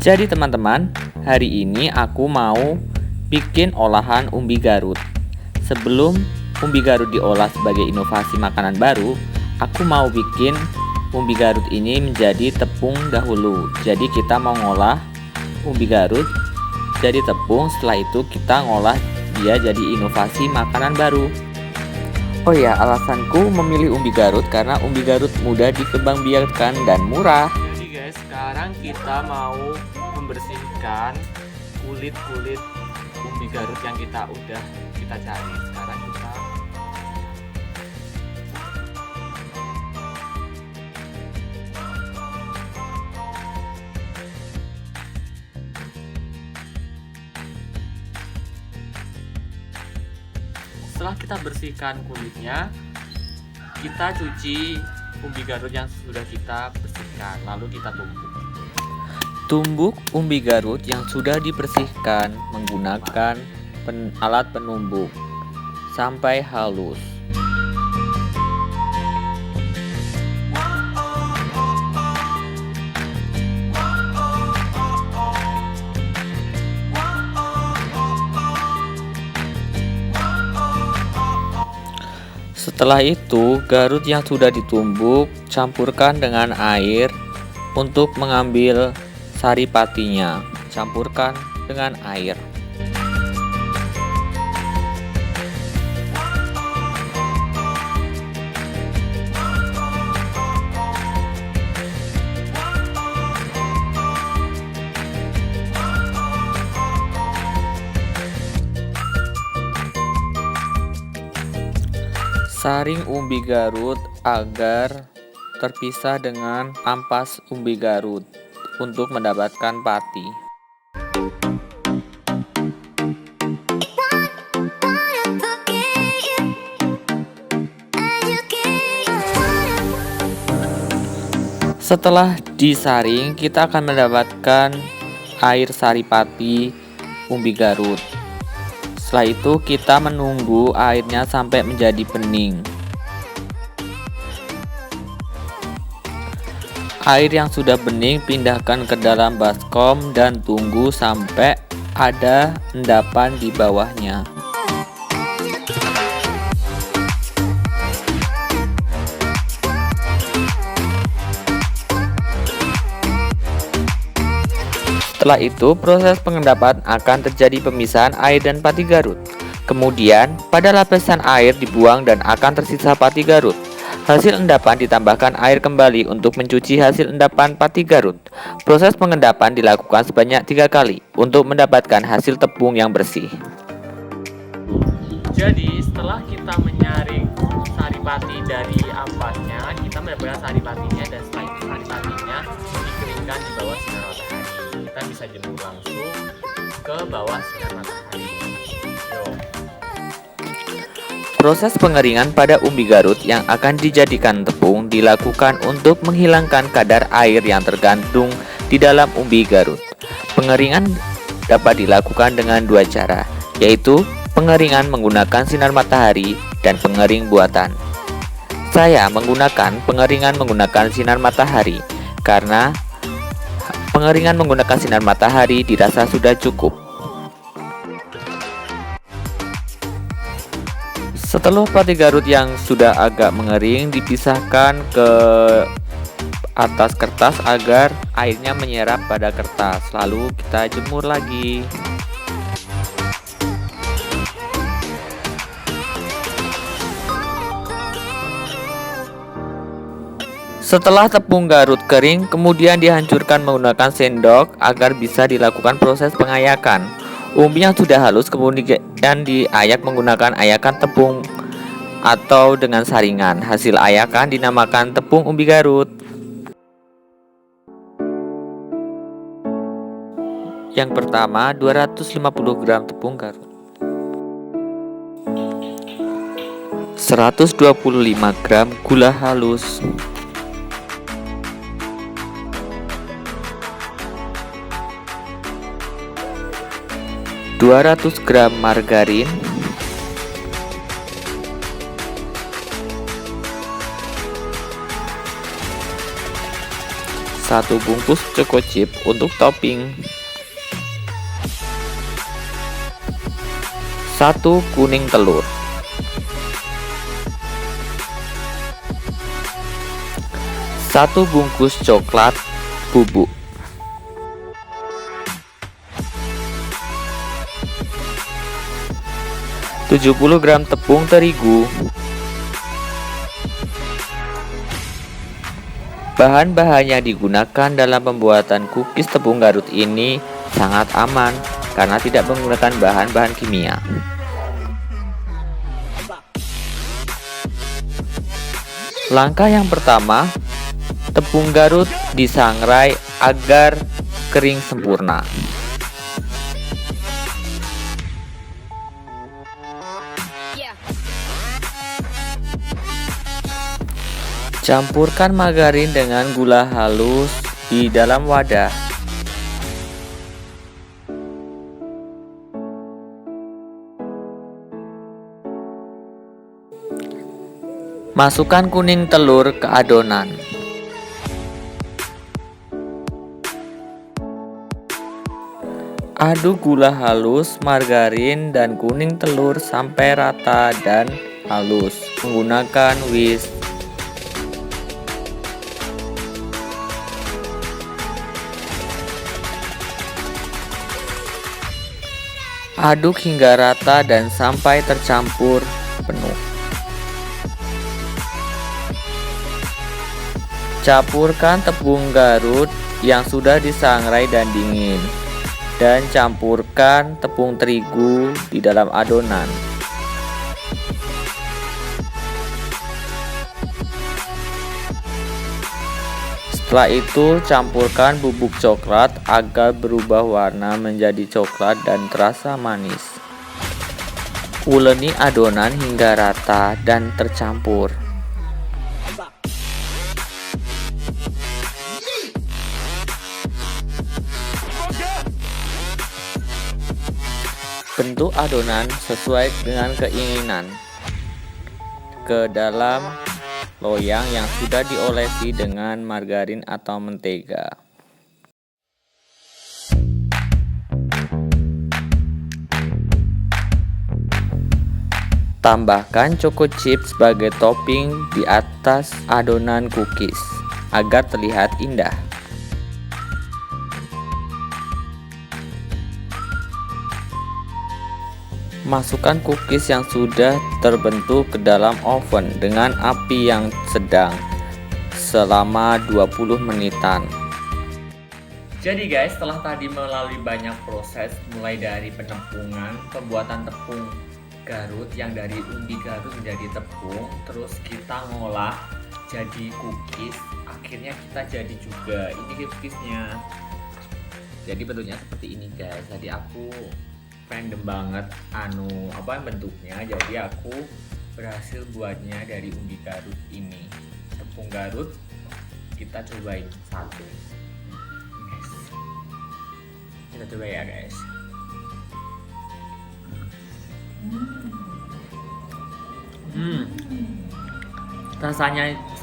Jadi teman-teman, hari ini aku mau bikin olahan umbi Garut. Sebelum umbi Garut diolah sebagai inovasi makanan baru, aku mau bikin umbi Garut ini menjadi tepung dahulu. Jadi kita mau ngolah umbi Garut jadi tepung, setelah itu kita ngolah dia jadi inovasi makanan baru. Oh ya, alasanku memilih umbi Garut karena umbi Garut mudah dikembangbiakkan dan murah. Jadi guys, sekarang kita mau membersihkan kulit-kulit umbi Garut yang kita cari. Sekarang kita setelah kita bersihkan kulitnya, kita cuci umbi Garut yang sudah kita bersihkan, lalu kita tumbuk. Tumbuk umbi Garut yang sudah dibersihkan menggunakan alat penumbuk sampai halus. Setelah itu, Garut yang sudah ditumbuk campurkan dengan air untuk mengambil saripatinya. Campurkan dengan air. Saring umbi Garut agar terpisah dengan ampas umbi Garut untuk mendapatkan pati. Setelah disaring, kita akan mendapatkan air saripati umbi Garut. Setelah itu kita menunggu airnya sampai menjadi bening. Air yang sudah bening pindahkan ke dalam baskom dan tunggu sampai ada endapan di bawahnya. Setelah itu, proses pengendapan akan terjadi pemisahan air dan pati Garut. Kemudian, pada lapisan air dibuang dan akan tersisa pati Garut. Hasil endapan ditambahkan air kembali untuk mencuci hasil endapan pati Garut. Proses pengendapan dilakukan sebanyak 3 kali untuk mendapatkan hasil tepung yang bersih. Jadi, setelah kita menyaring saripati dari ampasnya, kita mendapatkan saripatinya, dan setelah itu saripatinya dikeringkan di bawah sinar matahari. Kita bisa jemur langsung ke bawah sinar matahari. Proses pengeringan pada umbi Garut yang akan dijadikan tepung dilakukan untuk menghilangkan kadar air yang tergantung di dalam umbi Garut. Pengeringan dapat dilakukan dengan 2 cara, yaitu pengeringan menggunakan sinar matahari dan pengering buatan. Saya menggunakan pengeringan menggunakan sinar matahari karena pengeringan menggunakan sinar matahari dirasa sudah cukup. Setelah pati Garut yang sudah agak mengering dipisahkan ke atas kertas agar airnya menyerap pada kertas. Lalu kita jemur lagi. Setelah tepung Garut kering, kemudian dihancurkan menggunakan sendok agar bisa dilakukan proses pengayakan. Umbi yang sudah halus kemudian diayak menggunakan ayakan tepung atau dengan saringan. Hasil ayakan dinamakan tepung umbi Garut. Yang pertama, 250 gram tepung Garut, 125 gram gula halus, 200 gram margarin, 1 1 bungkus choco chip untuk topping. 1 kuning telur. 1 bungkus coklat bubuk. 70 gram tepung terigu. Bahan-bahan yang digunakan dalam pembuatan cookies tepung Garut ini sangat aman karena tidak menggunakan bahan-bahan kimia. Langkah yang pertama, tepung Garut disangrai agar kering sempurna. Campurkan margarin dengan gula halus di dalam wadah. Masukkan kuning telur ke adonan. Aduk gula halus, margarin, dan kuning telur sampai rata dan halus menggunakan whisk. Aduk hingga rata dan sampai tercampur penuh. Campurkan tepung Garut yang sudah disangrai dan dingin, dan campurkan tepung terigu di dalam adonan. Setelah itu, campurkan bubuk coklat agar berubah warna menjadi coklat dan terasa manis. Uleni adonan hingga rata dan tercampur. Bentuk adonan sesuai dengan keinginan ke dalam loyang yang sudah diolesi dengan margarin atau mentega. Tambahkan choco chip sebagai topping di atas adonan cookies agar terlihat indah. Masukkan cookies yang sudah terbentuk ke dalam oven dengan api yang sedang selama 20 menitan. Jadi guys, setelah tadi melalui banyak proses mulai dari penepungan, pembuatan tepung Garut yang dari umbi Garut menjadi tepung, terus kita ngolah jadi cookies, akhirnya kita jadi juga ini cookiesnya. Jadi bentuknya seperti ini guys. Jadi aku random banget bentuknya, jadi aku berhasil buatnya dari umbi Garut ini. Tepung Garut kita cobain satu guys. Kita coba ya guys.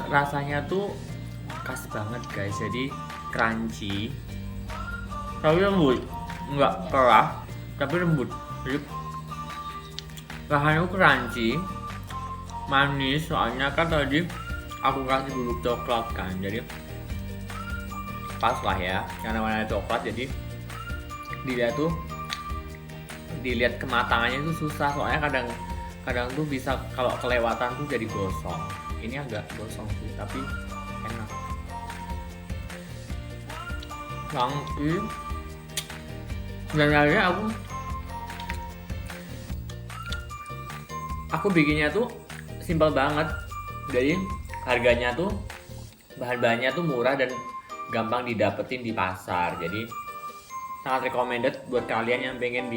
Rasanya tuh khas banget guys. Jadi crunchy tapi lembut, nggak keras tapi lembut. Jadi rasanya crunchy, manis, soalnya kan tadi aku kasih bubuk coklat kan, jadi pas lah ya karena warna coklat. Jadi dilihat kematangannya itu susah, soalnya kadang tuh bisa kalau kelewatan tuh jadi gosong. Ini agak gosong sih tapi enak banget. Dan akhirnya aku bikinnya tuh simpel banget. Jadi harganya tuh, bahan-bahannya tuh murah dan gampang didapetin di pasar. Jadi sangat recommended buat kalian yang pengen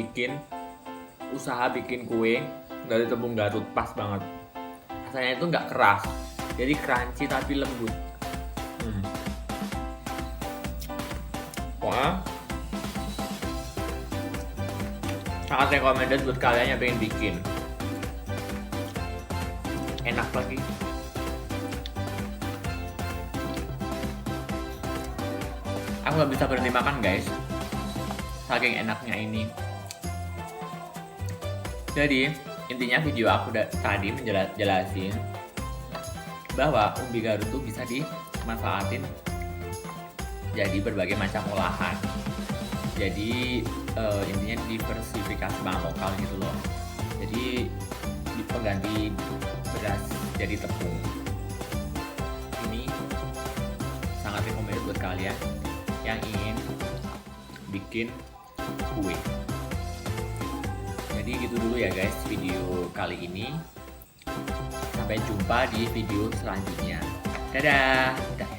usaha bikin kue dari tepung Garut. Pas banget, rasanya itu nggak keras, jadi crunchy tapi lembut. Wah, sangat recommended buat kalian yang pengen bikin. Enak lagi. aku nggak bisa berhenti makan guys, saking enaknya ini. Jadi intinya video aku tadi menjelasin bahwa umbi Garut tuh bisa dimanfaatin jadi berbagai macam olahan. Jadi intinya diversifikasi bahan lokal gitu loh. Jadi pengganti beras jadi tepung. Ini sangat recommended buat kalian yang ingin bikin kue. Jadi gitu dulu ya guys video kali ini. Sampai jumpa di video selanjutnya. Dadah.